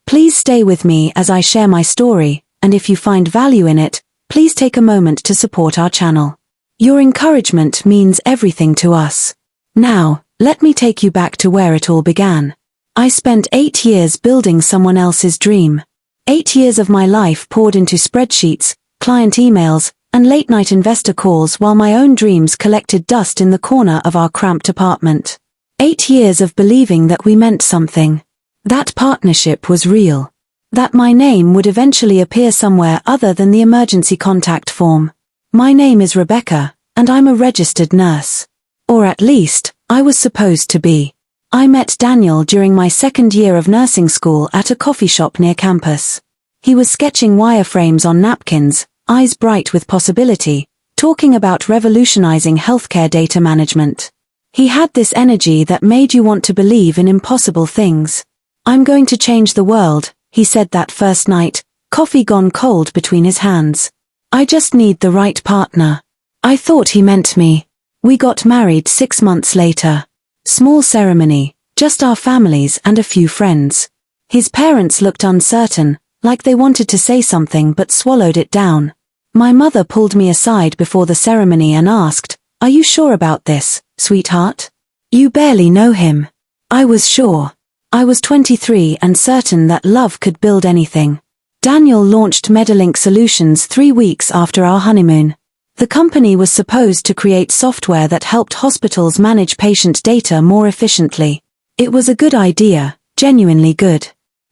Please stay with me as I share my story, and if you find value in it, please take a moment to support our channel. Your encouragement means everything to us. Now, let me take you back to where it all began. I spent 8 years building someone else's dream. 8 years of my life poured into spreadsheets, client emails, and late-night investor calls while my own dreams collected dust in the corner of our cramped apartment. 8 years of believing that we meant something. That partnership was real. That my name would eventually appear somewhere other than the emergency contact form. My name is Rebecca, and I'm a registered nurse. Or at least, I was supposed to be. I met Daniel during my second year of nursing school at a coffee shop near campus. He was sketching wireframes on napkins, eyes bright with possibility, talking about revolutionizing healthcare data management. He had this energy that made you want to believe in impossible things. I'm going to change the world, he said that first night, coffee gone cold between his hands. I just need the right partner. I thought he meant me. We got married 6 months later. Small ceremony, just our families and a few friends. His parents looked uncertain, like they wanted to say something but swallowed it down. My mother pulled me aside before the ceremony and asked, "Are you sure about this, sweetheart? You barely know him." I was sure. I was 23 and certain that love could build anything. Daniel launched Medilink Solutions 3 weeks after our honeymoon. The company was supposed to create software that helped hospitals manage patient data more efficiently. It was a good idea, genuinely good.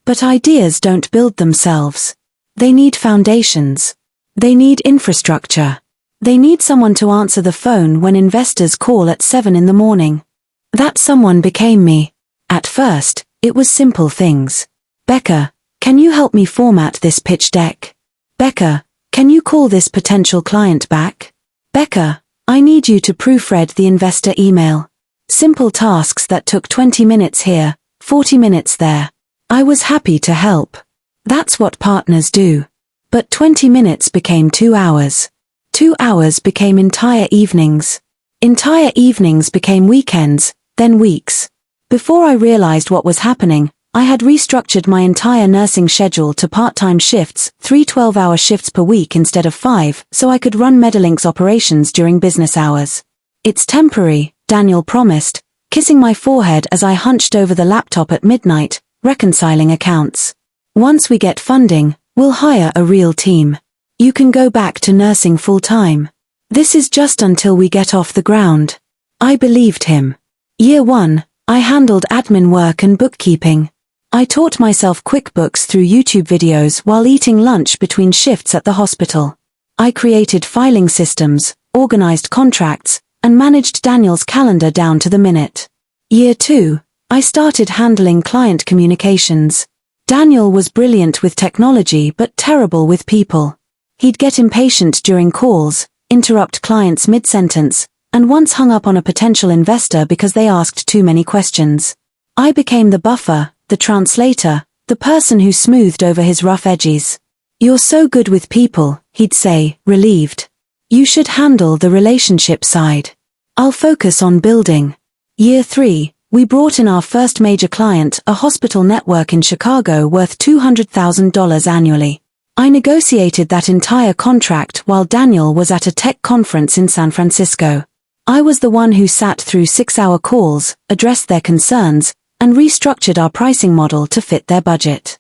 But ideas don't build themselves. They need foundations. They need infrastructure. They need someone to answer the phone when investors call at 7 in the morning. That someone became me. At first, it was simple things. Becca, can you help me format this pitch deck? Becca, can you call this potential client back? Becca, I need you to proofread the investor email. Simple tasks that took 20 minutes here, 40 minutes there. I was happy to help. That's what partners do. But 20 minutes became 2 hours. 2 hours became entire evenings. Entire evenings became weekends, then weeks. Before I realized what was happening, I had restructured my entire nursing schedule to part-time shifts, 3 12-hour shifts per week instead of 5, so I could run Medilink's operations during business hours. It's temporary, Daniel promised, kissing my forehead as I hunched over the laptop at midnight, reconciling accounts. Once we get funding, we'll hire a real team. You can go back to nursing full-time. This is just until we get off the ground. I believed him. Year 1, I handled admin work and bookkeeping. I taught myself QuickBooks through YouTube videos while eating lunch between shifts at the hospital. I created filing systems, organized contracts, and managed Daniel's calendar down to the minute. Year 2, I started handling client communications. Daniel was brilliant with technology but terrible with people. He'd get impatient during calls, interrupt clients mid-sentence, and once hung up on a potential investor because they asked too many questions. I became the buffer, the translator, the person who smoothed over his rough edges. "You're so good with people," he'd say, relieved. "You should handle the relationship side. I'll focus on building." Year 3, we brought in our first major client, a hospital network in Chicago worth $200,000 annually. I negotiated that entire contract while Daniel was at a tech conference in San Francisco. I was the one who sat through 6-hour calls, addressed their concerns, and restructured our pricing model to fit their budget.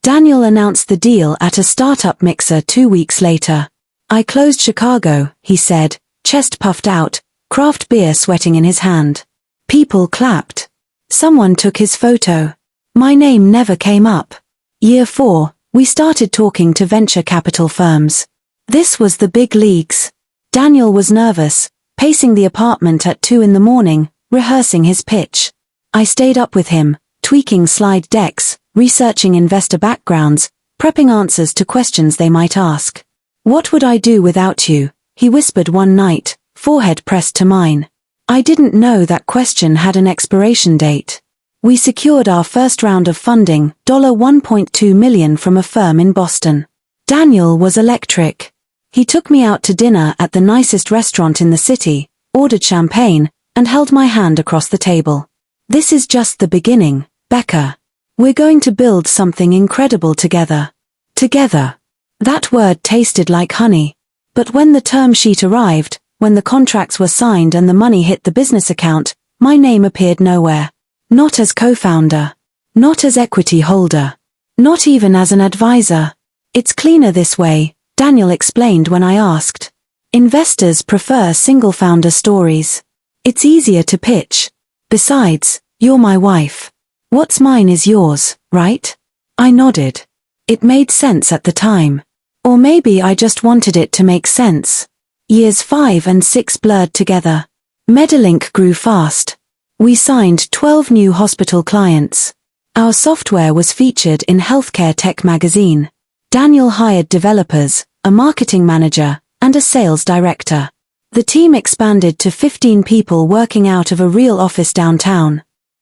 Daniel announced the deal at a startup mixer 2 weeks later. "I closed Chicago," he said, chest puffed out, craft beer sweating in his hand. People clapped. Someone took his photo. My name never came up. Year 4, we started talking to venture capital firms. This was the big leagues. Daniel was nervous, pacing the apartment at 2 in the morning, rehearsing his pitch. I stayed up with him, tweaking slide decks, researching investor backgrounds, prepping answers to questions they might ask. "What would I do without you?" he whispered one night, forehead pressed to mine. I didn't know that question had an expiration date. We secured our first round of funding, $1.2 million from a firm in Boston. Daniel was electric. He took me out to dinner at the nicest restaurant in the city, ordered champagne, and held my hand across the table. "This is just the beginning, Becca. We're going to build something incredible together. Together. That word tasted like honey. But when the term sheet arrived, when the contracts were signed and the money hit the business account, my name appeared nowhere. Not as co-founder. Not as equity holder. Not even as an advisor. It's cleaner this way, Daniel explained when I asked. Investors prefer single-founder stories. It's easier to pitch. Besides, you're my wife. What's mine is yours, right? I nodded. It made sense at the time. Or maybe I just wanted it to make sense. Years 5 and 6 blurred together. Medilink grew fast. We signed 12 new hospital clients. Our software was featured in Healthcare Tech magazine. Daniel hired developers, a marketing manager, and a sales director. The team expanded to 15 people working out of a real office downtown.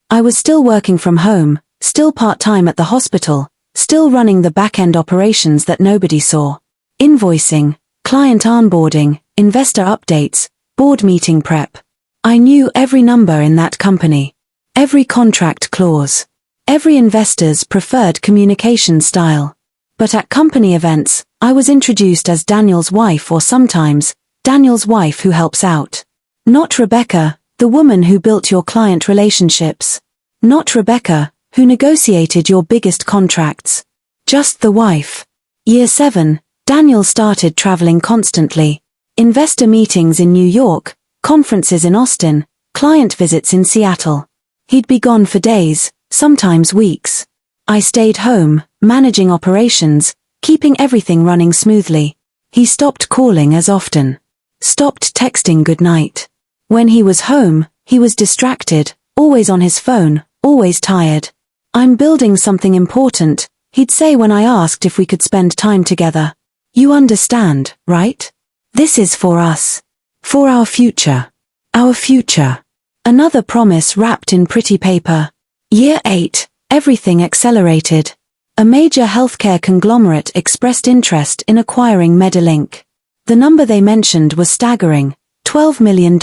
I was still working from home, still part-time at the hospital, still running the back-end operations that nobody saw. Invoicing, client onboarding, investor updates, board meeting prep. I knew every number in that company. Every contract clause. Every investor's preferred communication style. But at company events, I was introduced as Daniel's wife or sometimes, Daniel's wife who helps out. Not Rebecca, the woman who built your client relationships. Not Rebecca, who negotiated your biggest contracts. Just the wife. Year 7, Daniel started traveling constantly. Investor meetings in New York, conferences in Austin, client visits in Seattle. He'd be gone for days, sometimes weeks. I stayed home, managing operations, keeping everything running smoothly. He stopped calling as often. Stopped texting goodnight. When he was home, he was distracted, always on his phone, always tired. I'm building something important, he'd say when I asked if we could spend time together. You understand, right? This is for us. For our future. Our future. Another promise wrapped in pretty paper. Year 8, everything accelerated. A major healthcare conglomerate expressed interest in acquiring Medilink. The number they mentioned was staggering, $12 million.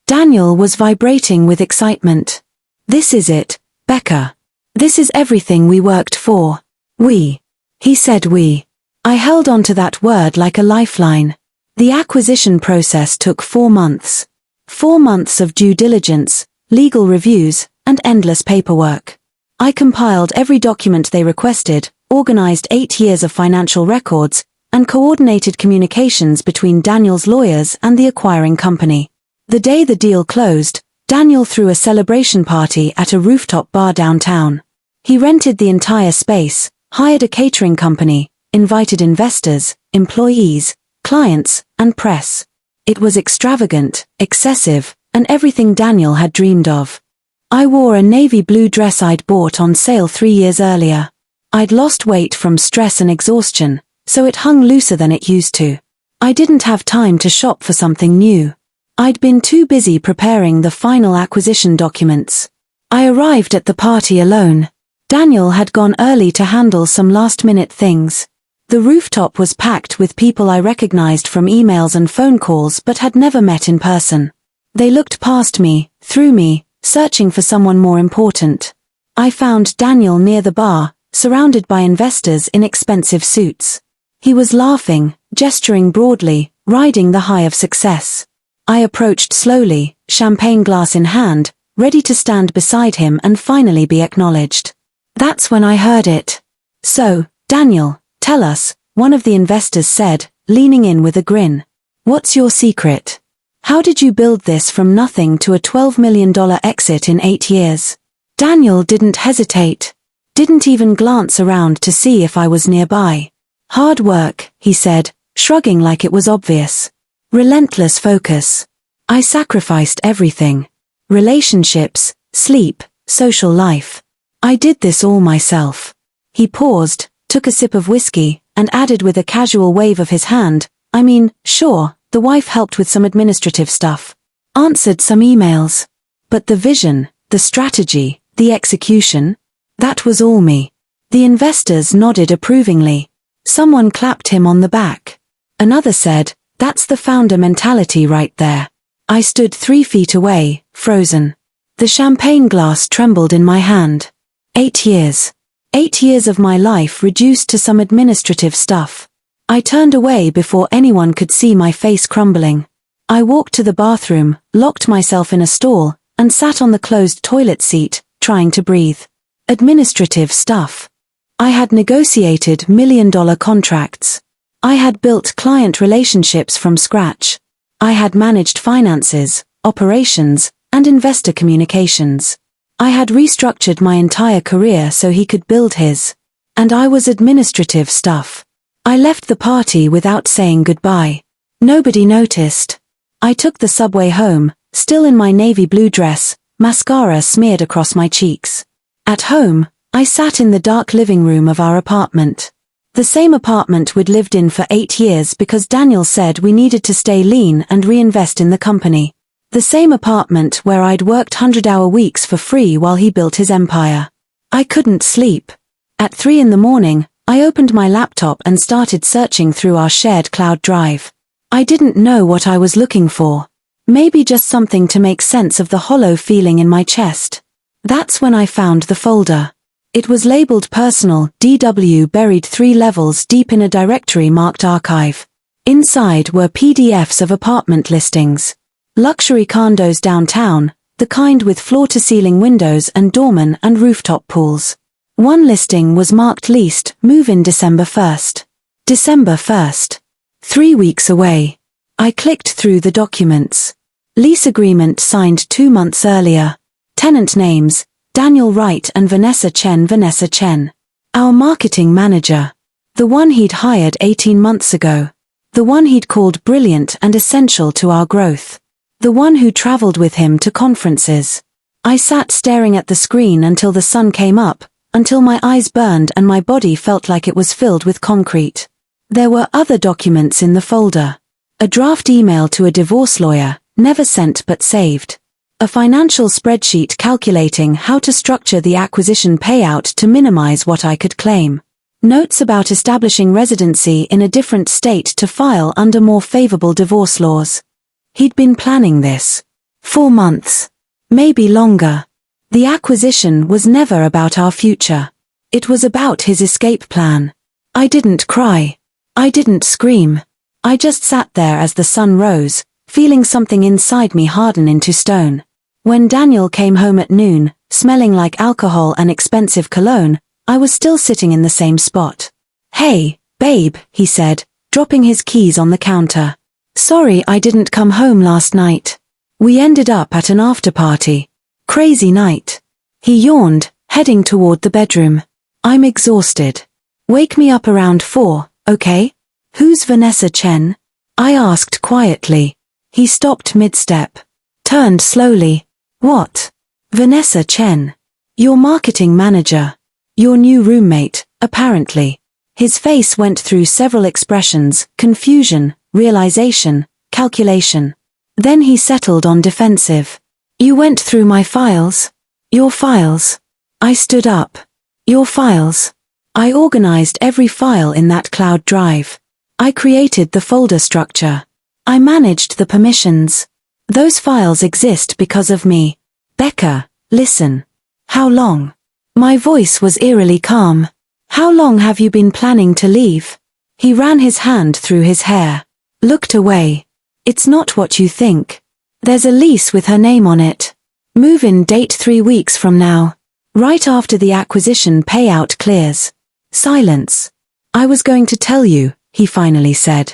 Daniel was vibrating with excitement. This is it, Becca. This is everything we worked for. We. He said we. I held on to that word like a lifeline. The acquisition process took 4 months. 4 months of due diligence, legal reviews, and endless paperwork. I compiled every document they requested, organized 8 years of financial records, and coordinated communications between Daniel's lawyers and the acquiring company. The day the deal closed, Daniel threw a celebration party at a rooftop bar downtown. He rented the entire space, hired a catering company, invited investors, employees, clients, and press. It was extravagant, excessive, and everything Daniel had dreamed of. I wore a navy blue dress I'd bought on sale 3 years earlier. I'd lost weight from stress and exhaustion, so it hung looser than it used to. I didn't have time to shop for something new. I'd been too busy preparing the final acquisition documents. I arrived at the party alone. Daniel had gone early to handle some last-minute things. The rooftop was packed with people I recognized from emails and phone calls but had never met in person. They looked past me, through me, searching for someone more important. I found Daniel near the bar, surrounded by investors in expensive suits. He was laughing, gesturing broadly, riding the high of success. I approached slowly, champagne glass in hand, ready to stand beside him and finally be acknowledged. That's when I heard it. So, Daniel, tell us, one of the investors said, leaning in with a grin. What's your secret? How did you build this from nothing to a $12 million exit in 8 years? Daniel didn't hesitate. Didn't even glance around to see if I was nearby. Hard work, he said, shrugging like it was obvious. Relentless focus. I sacrificed everything. Relationships, sleep, social life. I did this all myself. He paused, took a sip of whiskey, and added with a casual wave of his hand, I mean, sure, the wife helped with some administrative stuff. Answered some emails. But the vision, the strategy, the execution, that was all me. The investors nodded approvingly. Someone clapped him on the back. Another said, that's the founder mentality right there. I stood 3 feet away, frozen. The champagne glass trembled in my hand. 8 years. 8 years of my life reduced to some administrative stuff. I turned away before anyone could see my face crumbling. I walked to the bathroom, locked myself in a stall, and sat on the closed toilet seat, trying to breathe. Administrative stuff. I had negotiated million-dollar contracts. I had built client relationships from scratch. I had managed finances, operations, and investor communications. I had restructured my entire career so he could build his. And I was administrative stuff. I left the party without saying goodbye. Nobody noticed. I took the subway home, still in my navy blue dress, mascara smeared across my cheeks. At home, I sat in the dark living room of our apartment. The same apartment we'd lived in for 8 years because Daniel said we needed to stay lean and reinvest in the company. The same apartment where I'd worked 100-hour weeks for free while he built his empire. I couldn't sleep. At 3 in the morning, I opened my laptop and started searching through our shared cloud drive. I didn't know what I was looking for. Maybe just something to make sense of the hollow feeling in my chest. That's when I found the folder. It was labeled Personal DW, buried 3 levels deep in a directory marked Archive. Inside were PDFs of apartment listings. Luxury condos downtown, the kind with floor-to-ceiling windows and doorman and rooftop pools. One listing was marked leased, move-in December 1st. December 1st. 3 weeks away. I clicked through the documents. Lease agreement signed 2 months earlier. Tenant names, Daniel Wright and Vanessa Chen. Vanessa Chen. Our marketing manager. The one he'd hired 18 months ago. The one he'd called brilliant and essential to our growth. The one who traveled with him to conferences. I sat staring at the screen until the sun came up, until my eyes burned and my body felt like it was filled with concrete. There were other documents in the folder. A draft email to a divorce lawyer, never sent but saved. A financial spreadsheet calculating how to structure the acquisition payout to minimize what I could claim. Notes about establishing residency in a different state to file under more favorable divorce laws. He'd been planning this. 4 months. Maybe longer. The acquisition was never about our future. It was about his escape plan. I didn't cry. I didn't scream. I just sat there as the sun rose, feeling something inside me harden into stone. When Daniel came home at noon, smelling like alcohol and expensive cologne, I was still sitting in the same spot. "Hey, babe," he said, dropping his keys on the counter. "Sorry I didn't come home last night. We ended up at an after-party. Crazy night." He yawned, heading toward the bedroom. "I'm exhausted. Wake me up around 4, okay?" "Who's Vanessa Chen?" I asked quietly. He stopped mid-step. Turned slowly. "What?" "Vanessa Chen. Your marketing manager. Your new roommate, apparently." His face went through several expressions: confusion, realization, calculation. Then he settled on defensive. "You went through my files?" "Your files?" I stood up. "Your files?" I organized every file in that cloud drive. I created the folder structure. I managed the permissions. Those files exist because of me. "Becca, listen." "How long?" My voice was eerily calm. "How long have you been planning to leave?" He ran his hand through his hair. Looked away. "It's not what you think. There's a lease with her name on it. Move-in date 3 weeks from now. Right after the acquisition payout clears." Silence. "I was going to tell you," he finally said.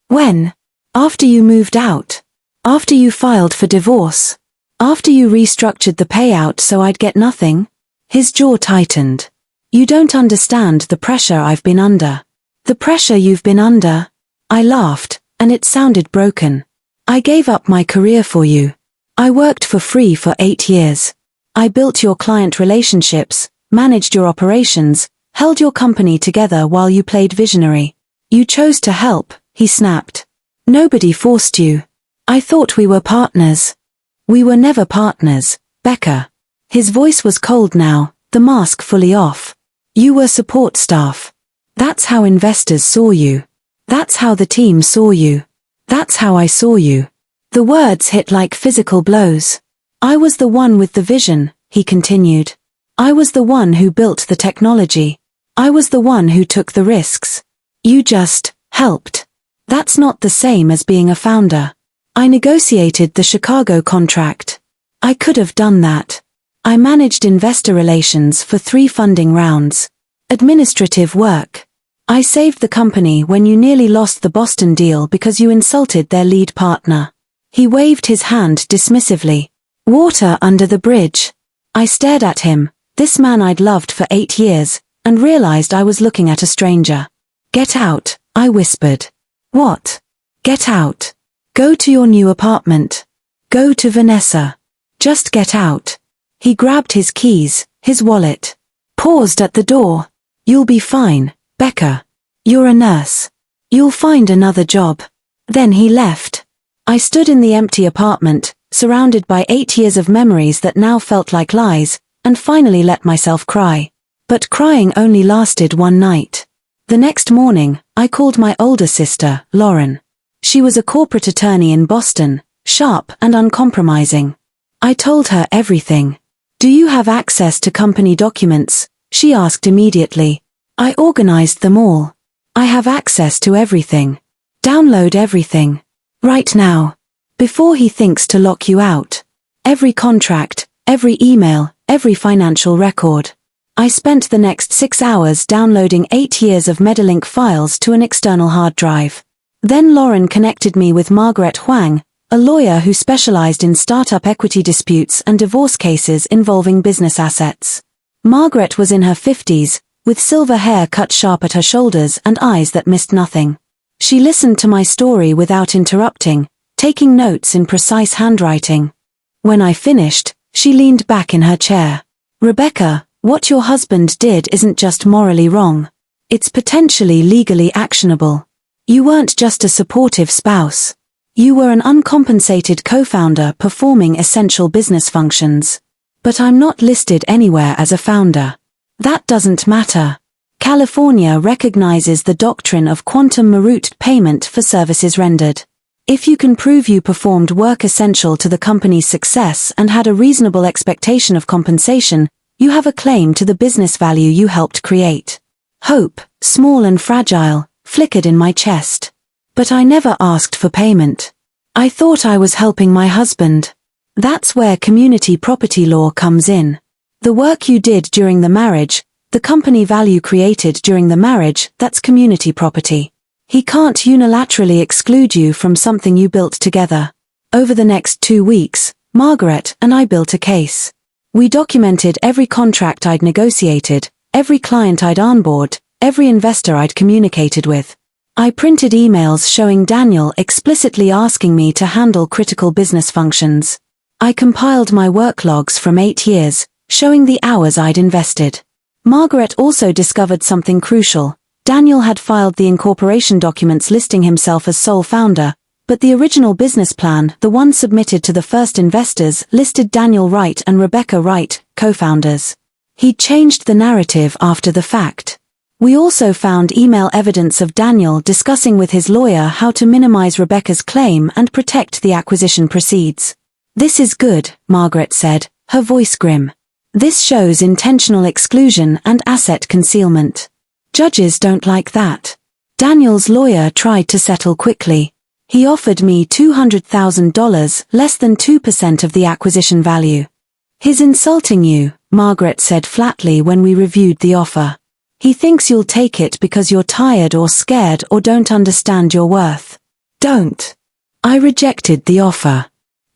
"When?" "After you moved out. After you filed for divorce. After you restructured the payout so I'd get nothing." His jaw tightened. "You don't understand the pressure I've been under." "The pressure you've been under?" I laughed, and it sounded broken. "I gave up my career for you. I worked for free for 8 years. I built your client relationships, managed your operations, held your company together while you played visionary. You chose to help," he snapped. "Nobody forced you. I thought we were partners." "We were never partners, Becca." His voice was cold now, the mask fully off. "You were support staff. That's how investors saw you. That's how the team saw you. That's how I saw you." The words hit like physical blows. "I was the one with the vision," he continued. I was the one who built the technology. I was the one who took the risks. You just helped. That's not the same as being a founder. I negotiated the Chicago contract. I could have done that. I managed investor relations for 3 funding rounds. Administrative work. I saved the company when you nearly lost the Boston deal because you insulted their lead partner. He waved his hand dismissively. Water under the bridge. I stared at him, this man I'd loved for 8 years, and realized I was looking at a stranger. Get out, I whispered. What? Get out. Go to your new apartment. Go to Vanessa. Just get out. He grabbed his keys, his wallet. Paused at the door. You'll be fine, Becca. You're a nurse. You'll find another job. Then he left. I stood in the empty apartment, surrounded by 8 years of memories that now felt like lies, and finally let myself cry. But crying only lasted one night. The next morning, I called my older sister, Lauren. She was a corporate attorney in Boston, sharp and uncompromising. I told her everything. Do you have access to company documents? She asked immediately. I organized them all. I have access to everything. Download everything. Right now. Before he thinks to lock you out. Every contract, every email, every financial record. I spent the next 6 hours downloading 8 years of Medilink files to an external hard drive. Then Lauren connected me with Margaret Huang, a lawyer who specialized in startup equity disputes and divorce cases involving business assets. Margaret was in her 50s, with silver hair cut sharp at her shoulders and eyes that missed nothing. She listened to my story without interrupting, taking notes in precise handwriting. When I finished, she leaned back in her chair. Rebecca, what your husband did isn't just morally wrong. It's potentially legally actionable. You weren't just a supportive spouse. You were an uncompensated co-founder performing essential business functions. But I'm not listed anywhere as a founder. That doesn't matter. California recognizes the doctrine of quantum merit payment for services rendered. If you can prove you performed work essential to the company's success and had a reasonable expectation of compensation, you have a claim to the business value you helped create. Hope, small and fragile, flickered in my chest. But I never asked for payment. I thought I was helping my husband. That's where community property law comes in. The work you did during the marriage, the company value created during the marriage, that's community property. He can't unilaterally exclude you from something you built together. Over the next 2 weeks, Margaret and I built a case. We documented every contract I'd negotiated, every client I'd onboarded, every investor I'd communicated with. I printed emails showing Daniel explicitly asking me to handle critical business functions. I compiled my work logs from 8 years, showing the hours I'd invested. Margaret also discovered something crucial. Daniel had filed the incorporation documents listing himself as sole founder, but the original business plan, the one submitted to the first investors, listed Daniel Wright and Rebecca Wright, co-founders. He'd changed the narrative after the fact. We also found email evidence of Daniel discussing with his lawyer how to minimize Rebecca's claim and protect the acquisition proceeds. This is good, Margaret said, her voice grim. This shows intentional exclusion and asset concealment. Judges don't like that. Daniel's lawyer tried to settle quickly. He offered me $200,000, less than 2% of the acquisition value. He's insulting you, Margaret said flatly when we reviewed the offer. He thinks you'll take it because you're tired or scared or don't understand your worth. Don't. I rejected the offer.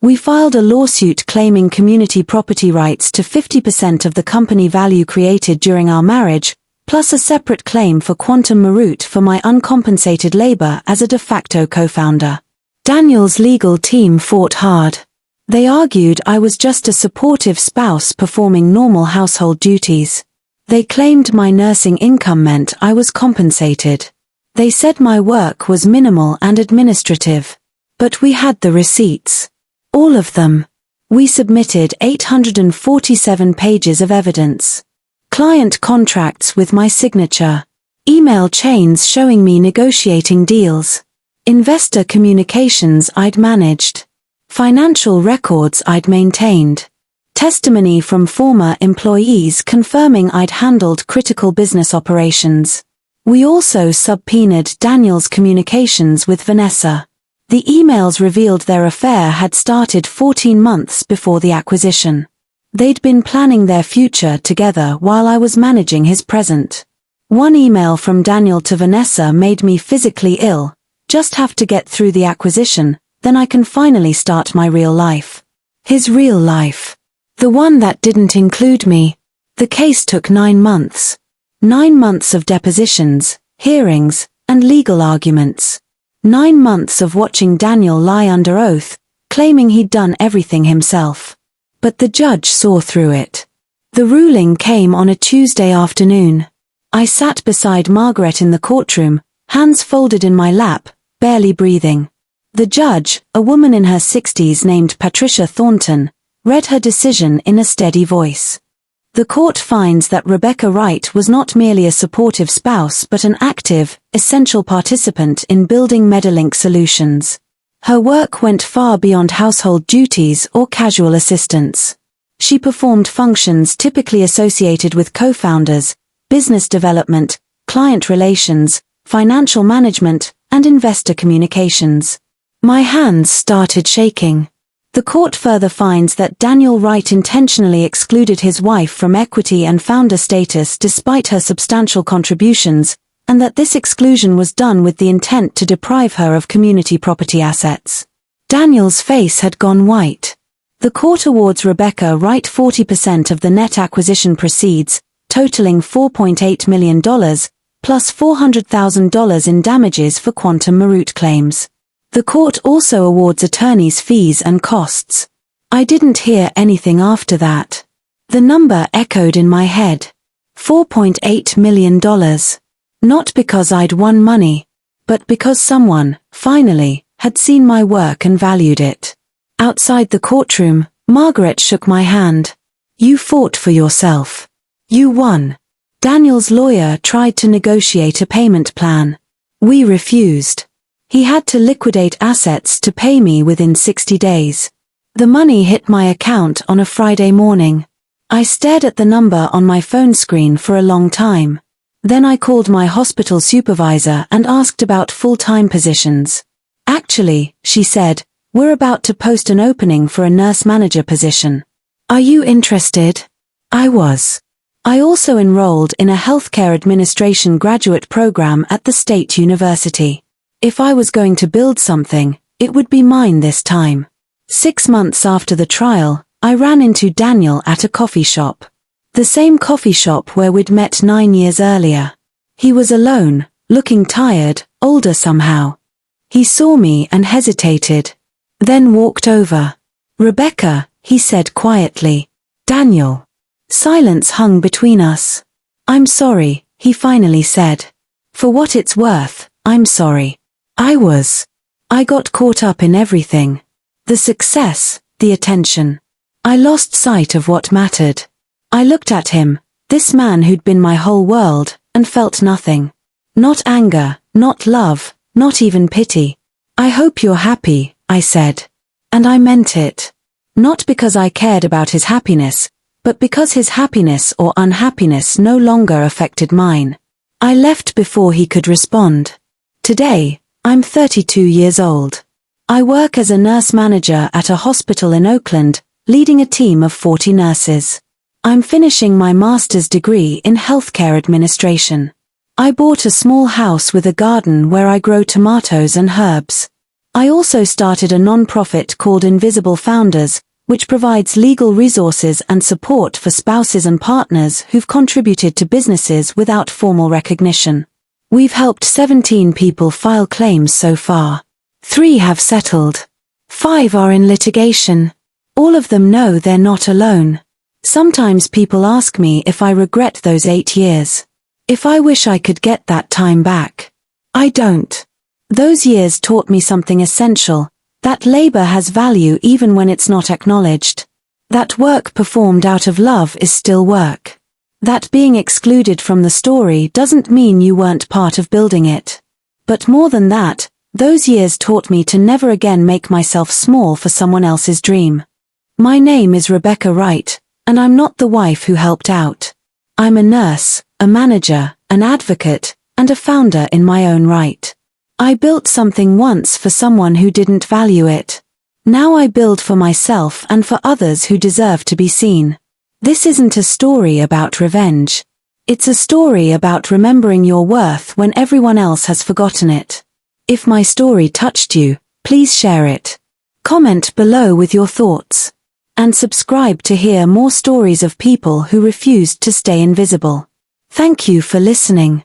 We filed a lawsuit claiming community property rights to 50% of the company value created during our marriage, plus a separate claim for quantum merit for my uncompensated labor as a de facto co-founder. Daniel's legal team fought hard. They argued I was just a supportive spouse performing normal household duties. They claimed my nursing income meant I was compensated. They said my work was minimal and administrative. But we had the receipts. All of them. We submitted 847 pages of evidence. Client contracts with my signature. Email chains showing me negotiating deals. Investor communications I'd managed. Financial records I'd maintained. Testimony from former employees confirming I'd handled critical business operations. We also subpoenaed Daniel's communications with Vanessa. The emails revealed their affair had started 14 months before the acquisition. They'd been planning their future together while I was managing his present. One email from Daniel to Vanessa made me physically ill. Just have to get through the acquisition, then I can finally start my real life. His real life. The one that didn't include me. The case took 9 months. 9 months of depositions, hearings, and legal arguments. 9 months of watching Daniel lie under oath, claiming he'd done everything himself. But the judge saw through it. The ruling came on a Tuesday afternoon. I sat beside Margaret in the courtroom, hands folded in my lap, barely breathing. The judge, a woman in her 60s named Patricia Thornton, read her decision in a steady voice. The court finds that Rebecca Wright was not merely a supportive spouse but an active, essential participant in building Medilink solutions. Her work went far beyond household duties or casual assistance. She performed functions typically associated with co-founders, business development, client relations, financial management, and investor communications. My hands started shaking. The court further finds that Daniel Wright intentionally excluded his wife from equity and founder status despite her substantial contributions, and that this exclusion was done with the intent to deprive her of community property assets. Daniel's face had gone white. The court awards Rebecca Wright 40% of the net acquisition proceeds, totaling $4.8 million, plus $400,000 in damages for quantum Marut claims. The court also awards attorneys' fees and costs. I didn't hear anything after that. The number echoed in my head. $4.8 million. Not because I'd won money, but because someone, finally, had seen my work and valued it. Outside the courtroom, Margaret shook my hand. You fought for yourself. You won. Daniel's lawyer tried to negotiate a payment plan. We refused. He had to liquidate assets to pay me within 60 days. The money hit my account on a Friday morning. I stared at the number on my phone screen for a long time. Then I called my hospital supervisor and asked about full-time positions. Actually, she said, we're about to post an opening for a nurse manager position. Are you interested? I was. I also enrolled in a healthcare administration graduate program at the state university. If I was going to build something, it would be mine this time. 6 months after the trial, I ran into Daniel at a coffee shop. The same coffee shop where we'd met 9 years earlier. He was alone, looking tired, older somehow. He saw me and hesitated. Then walked over. Rebecca, he said quietly. Daniel. Silence hung between us. I'm sorry, he finally said. For what it's worth, I'm sorry. I got caught up in everything. The success, the attention. I lost sight of what mattered. I looked at him, this man who'd been my whole world, and felt nothing. Not anger, not love, not even pity. I hope you're happy, I said. And I meant it. Not because I cared about his happiness, but because his happiness or unhappiness no longer affected mine. I left before he could respond. Today, I'm 32 years old. I work as a nurse manager at a hospital in Oakland, leading a team of 40 nurses. I'm finishing my master's degree in healthcare administration. I bought a small house with a garden where I grow tomatoes and herbs. I also started a non-profit called Invisible Founders, which provides legal resources and support for spouses and partners who've contributed to businesses without formal recognition. We've helped 17 people file claims so far. 3 have settled. 5 are in litigation. All of them know they're not alone. Sometimes people ask me if I regret those 8 years. If I wish I could get that time back. I don't. Those years taught me something essential, that labor has value even when it's not acknowledged. That work performed out of love is still work. That being excluded from the story doesn't mean you weren't part of building it. But more than that, those years taught me to never again make myself small for someone else's dream. My name is Rebecca Wright, and I'm not the wife who helped out. I'm a nurse, a manager, an advocate, and a founder in my own right. I built something once for someone who didn't value it. Now I build for myself and for others who deserve to be seen. This isn't a story about revenge. It's a story about remembering your worth when everyone else has forgotten it. If my story touched you, please share it. Comment below with your thoughts. And subscribe to hear more stories of people who refused to stay invisible. Thank you for listening.